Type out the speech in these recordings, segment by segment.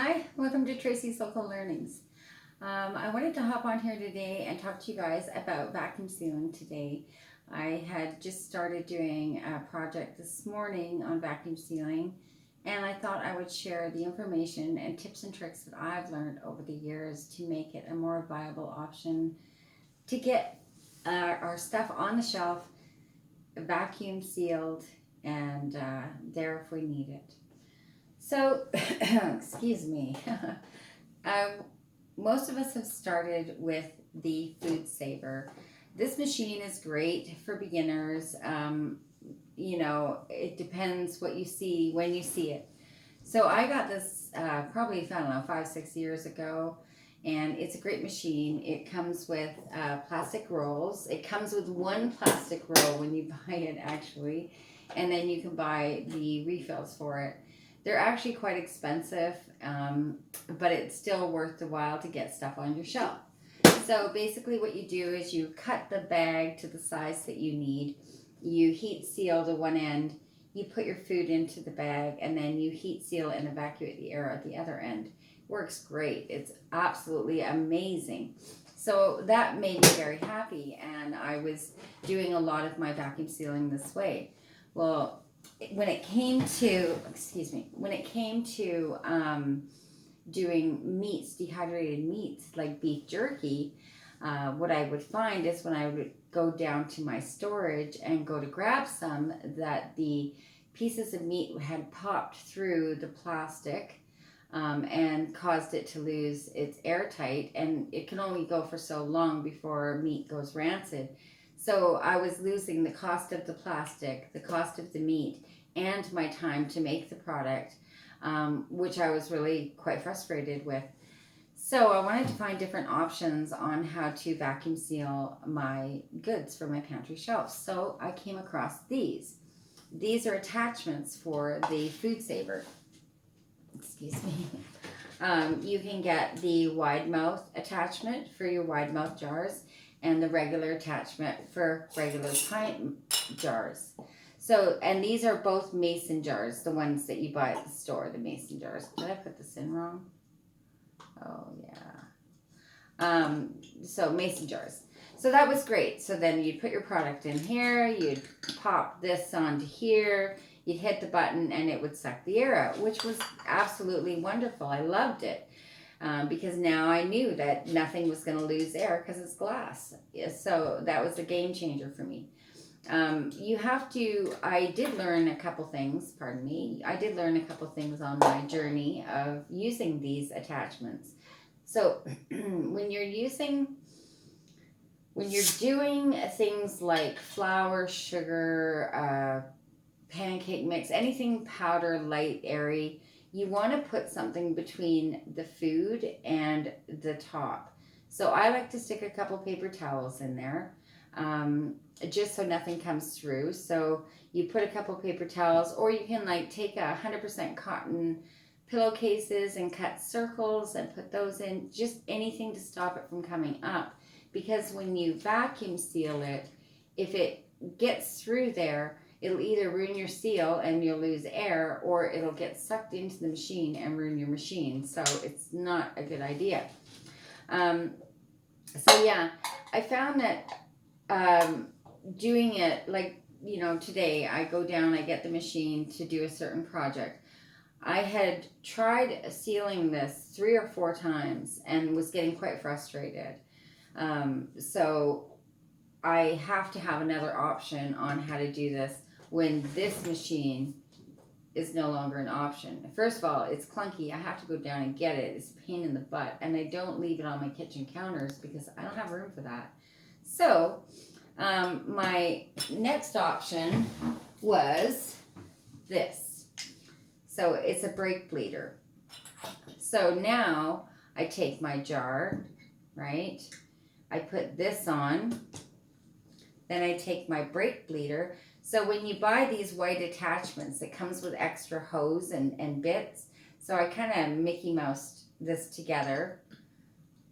Hi, welcome to Tracy's Local Learnings. I wanted to hop on here today and talk to you guys about vacuum sealing today. I had just started doing a project this morning on vacuum sealing, and I thought I would share the information and tips and tricks that I've learned over the years to make it a more viable option to get our stuff on the shelf, vacuum sealed, and there if we need it. So, excuse me. uh, Most of us have started with the Food Saver. This machine is great for beginners. It depends what you see when you see it. So I got this probably, I don't know, 5-6 years ago, and it's a great machine. It comes with plastic rolls. It comes with one plastic roll when you buy it, actually, and then you can buy the refills for it. They're actually quite expensive, but it's still worth the while to get stuff on your shelf. So basically what you do is you cut the bag to the size that you need. You heat seal to one end, you put your food into the bag, and then you heat seal and evacuate the air at the other end. Works great. It's absolutely amazing. So that made me very happy, and I was doing a lot of my vacuum sealing this way. Well, when it came to doing meats, dehydrated meats like beef jerky, what I would find is when I would go down to my storage and go to grab some, that the pieces of meat had popped through the plastic and caused it to lose its airtight, and it can only go for so long before meat goes rancid. So I was losing the cost of the plastic, the cost of the meat, and my time to make the product, which I was really quite frustrated with. So I wanted to find different options on how to vacuum seal my goods for my pantry shelves. So I came across these. These are attachments for the Food Saver. Excuse me. You can get the wide mouth attachment for your wide mouth jars, and the regular attachment for regular pint jars. So, and these are both mason jars, the ones that you buy at the store, the mason jars. Did I put this in wrong? Oh, yeah. So mason jars. So that was great. So then you'd put your product in here, you'd pop this onto here, you'd hit the button, and it would suck the air out, which was absolutely wonderful. I loved it. Because now I knew that nothing was going to lose air because it's glass. So that was a game changer for me. I did learn a couple things, on my journey of using these attachments. So when you're doing things like flour, sugar, pancake mix, anything powder, light, airy, you want to put something between the food and the top. So I like to stick a couple paper towels in there, just so nothing comes through. So you put a couple paper towels, or you can take 100% cotton pillowcases and cut circles and put those in, just anything to stop it from coming up. Because when you vacuum seal it, if it gets through there, it'll either ruin your seal and you'll lose air, or it'll get sucked into the machine and ruin your machine. So it's not a good idea. I found that doing it today, I go down, I get the machine to do a certain project. I had tried sealing this 3 or 4 times and was getting quite frustrated. So I have to have another option on how to do this when this machine is no longer an option. First of all, it's clunky. I have to go down and get it. It's a pain in the butt. And I don't leave it on my kitchen counters because I don't have room for that. So my next option was this. So it's a brake bleeder. So now I take my jar, right? I put this on. Then I take my brake bleeder. So when you buy these white attachments, it comes with extra hose and bits. So I kind of Mickey Moused this together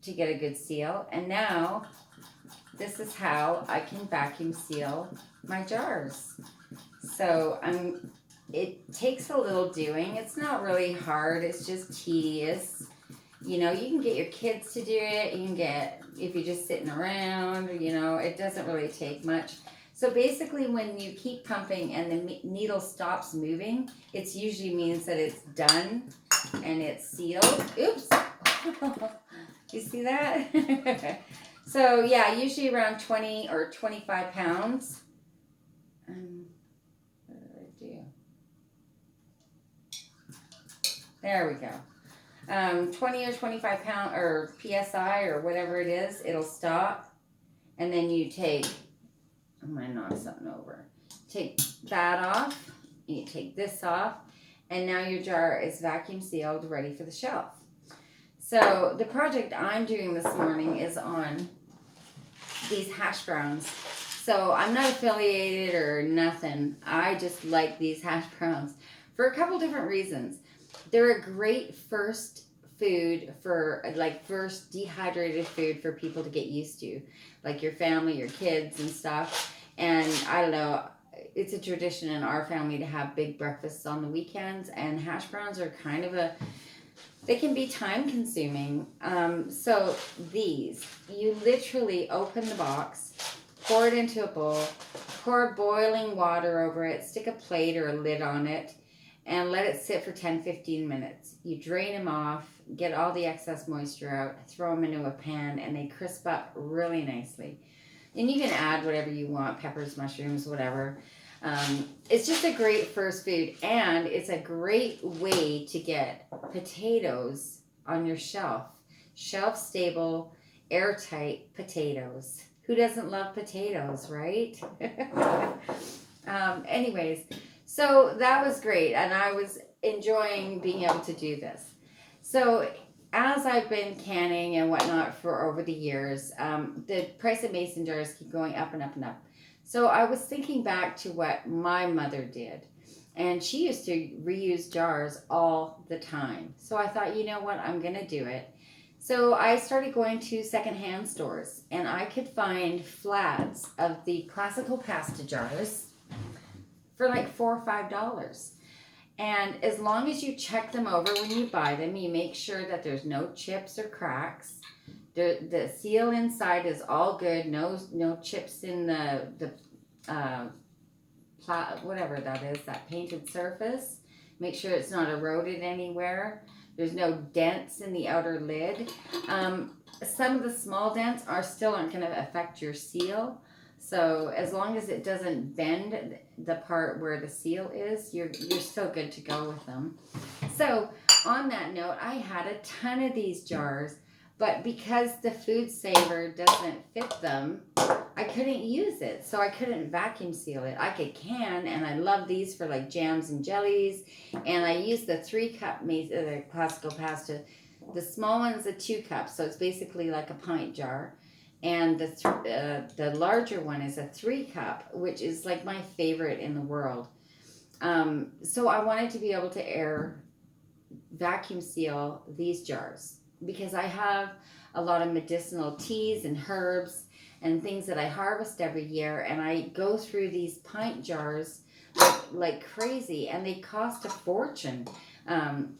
to get a good seal. And now this is how I can vacuum seal my jars. So I'm it takes a little doing. It's not really hard. It's just tedious. You know, you can get your kids to do it. You can get, if you're just sitting around, you know, it doesn't really take much. So basically, when you keep pumping and the needle stops moving, it usually means that it's done and it's sealed. Oops. You see that? So yeah, usually around 20 or 25 pounds. What did I do? There we go. 20 or 25 pound or PSI or whatever it is, it'll stop. And then you take, I'm going to knock something over. Take that off. You take this off. And now your jar is vacuum sealed, ready for the shelf. So the project I'm doing this morning is on these hash browns. So I'm not affiliated or nothing. I just like these hash browns for a couple different reasons. They're a great first food for, like, first dehydrated food for people to get used to, like your family, your kids and stuff. And I don't know, it's a tradition in our family to have big breakfasts on the weekends, and hash browns are kind of they can be time consuming. So these, you literally open the box, pour it into a bowl, pour boiling water over it, stick a plate or a lid on it, and let it sit for 10-15 minutes. You drain them off, get all the excess moisture out, throw them into a pan, and they crisp up really nicely. And you can add whatever you want, peppers, mushrooms, whatever. It's just a great first food, and it's a great way to get potatoes on your shelf. Shelf-stable, airtight potatoes. Who doesn't love potatoes, right? Anyways, so that was great, and I was enjoying being able to do this. So as I've been canning and whatnot for over the years, the price of mason jars keep going up and up and up. So I was thinking back to what my mother did, and she used to reuse jars all the time. So I thought, you know what, I'm going to do it. So I started going to secondhand stores, and I could find flats of the classical pasta jars for like $4 or $5. And as long as you check them over when you buy them, you make sure that there's no chips or cracks. The seal inside is all good. No chips in the whatever that is, that painted surface. Make sure it's not eroded anywhere. There's no dents in the outer lid. Some of the small dents aren't going to affect your seal. So as long as it doesn't bend the part where the seal is, you're still good to go with them. So on that note, I had a ton of these jars, but because the food saver doesn't fit them, I couldn't use it. So I couldn't vacuum seal it. I could can, and I love these for like jams and jellies. And I use the 3-cup classical pasta. The small one's a 2 cups, so it's basically like a pint jar. And the larger one is a 3-cup, which is like my favorite in the world. So I wanted to be able to vacuum seal these jars, because I have a lot of medicinal teas and herbs and things that I harvest every year, and I go through these pint jars like crazy, and they cost a fortune.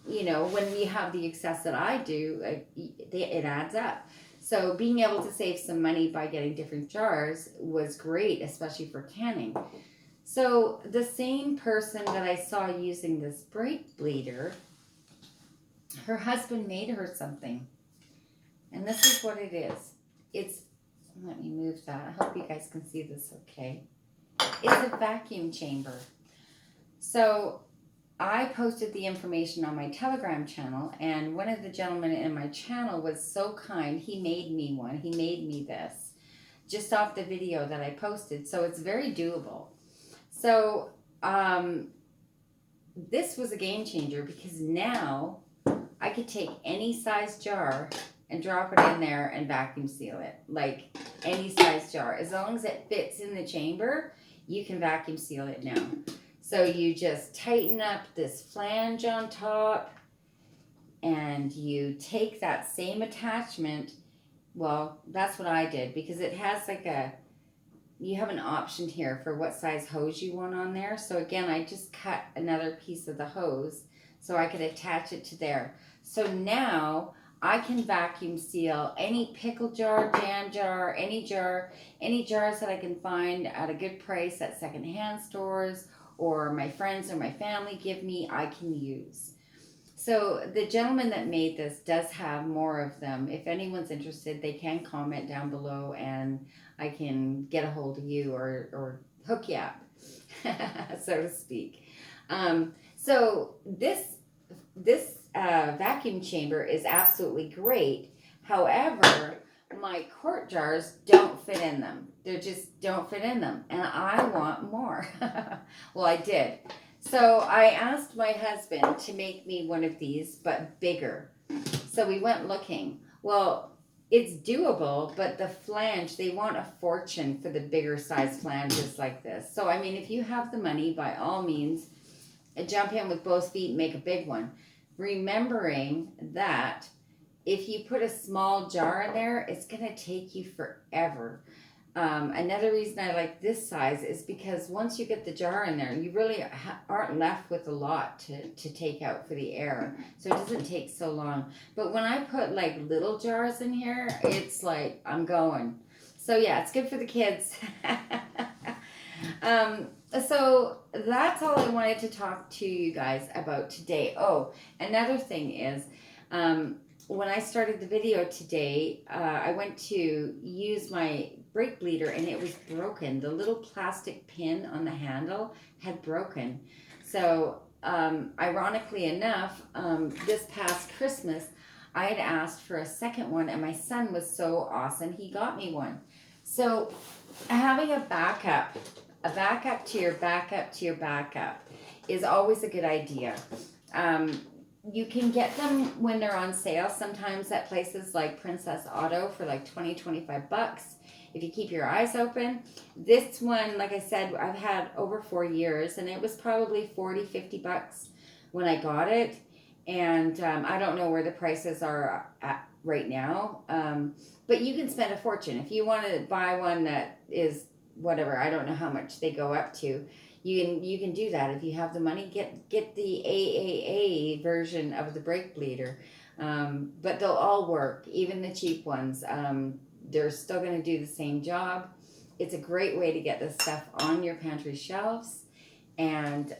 You know, when you have the excess that I do, it adds up. So being able to save some money by getting different jars was great, especially for canning. So the same person that I saw using this brake bleeder, her husband made her something. And this is what it is. Let me move that. I hope you guys can see this okay. It's a vacuum chamber. So I posted the information on my Telegram channel, and one of the gentlemen in my channel was so kind. He made me one. He made me this just off the video that I posted. So it's very doable. So this was a game changer, because now I could take any size jar and drop it in there and vacuum seal it. Like any size jar. As long as it fits in the chamber, you can vacuum seal it now. So you just tighten up this flange on top, and you take that same attachment. Well, that's what I did, because it has like you have an option here for what size hose you want on there. So again, I just cut another piece of the hose so I could attach it to there. So now I can vacuum seal any pickle jar, jam jar, any jars that I can find at a good price at secondhand stores, or my friends or my family give me, I can use. So the gentleman that made this does have more of them. If anyone's interested, they can comment down below and I can get a hold of you or hook you up, so to speak. So this vacuum chamber is absolutely great. However, my quart jars don't fit in them. They just don't fit in them, and I want more. Well, I did. So I asked my husband to make me one of these, but bigger. So we went looking. Well, it's doable, but the flange, they want a fortune for the bigger size flanges like this. So, I mean, if you have the money, by all means, jump in with both feet and make a big one. Remembering that if you put a small jar in there, it's going to take you forever. Another reason I like this size is because once you get the jar in there, you really aren't left with a lot to take out for the air. So it doesn't take so long. But when I put like little jars in here, it's like I'm going. So yeah, it's good for the kids. So that's all I wanted to talk to you guys about today. Oh, another thing is, when I started the video today, I went to use my brake bleeder and it was broken. The little plastic pin on the handle had broken. So ironically enough, this past Christmas, I had asked for a second one and my son was so awesome. He got me one. So having a backup to your backup to your backup is always a good idea. You can get them when they're on sale sometimes at places like Princess Auto for like $20-25 if you keep your eyes open. This one, like I said, I've had over 4 years and it was probably $40-50 when I got it, and I don't know where the prices are at right now, but you can spend a fortune if you want to buy one that is whatever. I don't know how much they go up to. You can do that if you have the money. Get the AAA version of the brake bleeder, but they'll all work, even the cheap ones. They're still going to do the same job. It's a great way to get this stuff on your pantry shelves, and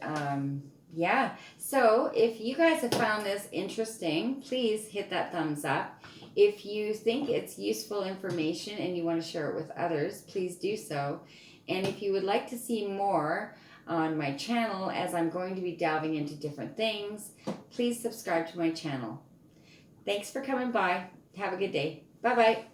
yeah. So if you guys have found this interesting, please hit that thumbs up. If you think it's useful information and you want to share it with others, please do so. And if you would like to see more on my channel, as I'm going to be delving into different things, please subscribe to my channel. Thanks for coming by. Have a good day. Bye-bye.